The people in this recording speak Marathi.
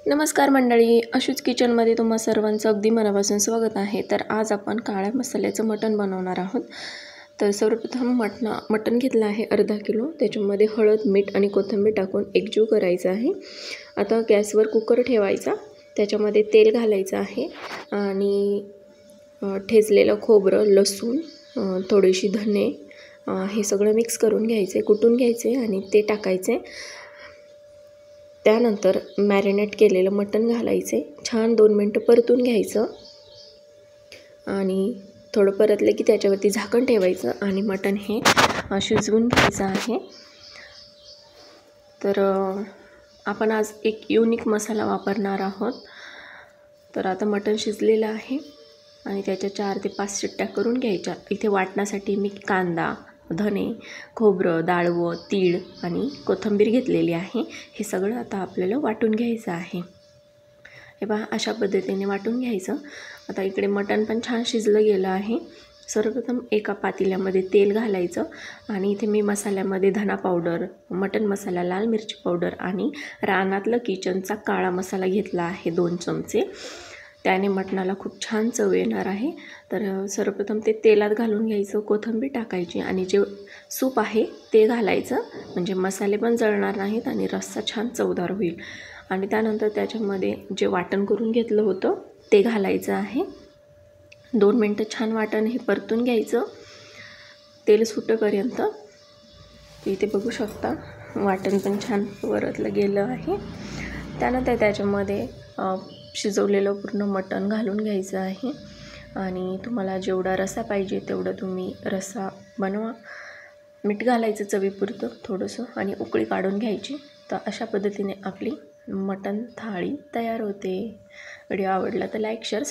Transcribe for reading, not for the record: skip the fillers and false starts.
नमस्कार मंडळी, अशूज किचनमध्ये तुम्हा सर्वांचं अगदी मनापासून स्वागत आहे। तर आज आपण काळ्या मसाल्याचं मटण बनवणार आहोत। तर सर्वप्रथम मटण घेतलं आहे अर्धा किलो। त्याच्यामध्ये हळद, मीठ आणि कोथिंबीर टाकून एकजीव करायचं आहे। आता गॅसवर कुकर ठेवायचा, त्याच्यामध्ये तेल घालायचं आहे आणि ठेचलेलं खोबरं, लसूण, थोडीशी धने हे सगळं मिक्स करून घ्यायचे, कुटून घ्यायचे आणि ते टाकायचे। त्यानंतर मॅरिनेट केलेलं मटण घालायचे, छान 2 मिनिटं परतून घ्यायचं आणि थोडं परतलं की त्याच्यावरती झाकण ठेवायचं आणि मटण हे शिजवून घ्यायचं आहे। तर आपण आज एक युनिक मसाला वापरणार आहोत। तर आता मटण शिजलेलं आहे आणि त्याच्या 4 ते 5 शिट्ट्या करून घ्यायच्या। इथे वाटण्यासाठी मी कांदा, धने, खोबरं, डाळवं, तीळ आणि कोथिंबीर घेतलेली आहे। हे सगळं आता आपल्याला वाटून घ्यायचं आहे। हे पहा, अशा पद्धतीने वाटून घ्यायचं। आता इकडे मटण पण छान शिजलं गेलं आहे। सर्वप्रथम एका पातेल्यामध्ये तेल घालायचं आणि इथे मी मसाल्यामध्ये धना पावडर, मटण मसाला, लाल मिरची पावडर आणि रानातलं किचनचा काळा मसाला घेतला आहे 2 चमचे। त्याने मटणाला खूप छान चव येणार आहे। तर सर्वप्रथम ते तेलात घालून घ्यायचं, कोथिंबीर टाकायची आणि जे सूप आहे ते घालायचं, म्हणजे मसाले पण जळणार नाहीत आणि रस्सा छान चवदार होईल। आणि त्यानंतर त्याच्यामध्ये जे वाटण करून घेतलं होतं ते घालायचं आहे। 2 मिनिटं छान वाटण हे परतून घ्यायचं तेल सुटेपर्यंत। इथे बघू शकता वाटण पण छान परतलं गेलं आहे। त्यानंतर त्याच्यामध्ये शिजवलेलं पूर्ण मटण घालून घ्यायचं आहे आणि तुम्हाला जेवढा रस्सा पाहिजे तेवढं तुम्ही रस्सा बनवा। मीठ घालायचं चवीपुरतं थोडंसं आणि उकळी काढून घ्यायची। तर अशा पद्धतीने आपली मटण थाळी तयार होते। व्हिडिओ आवडला तर लाईक, शेअर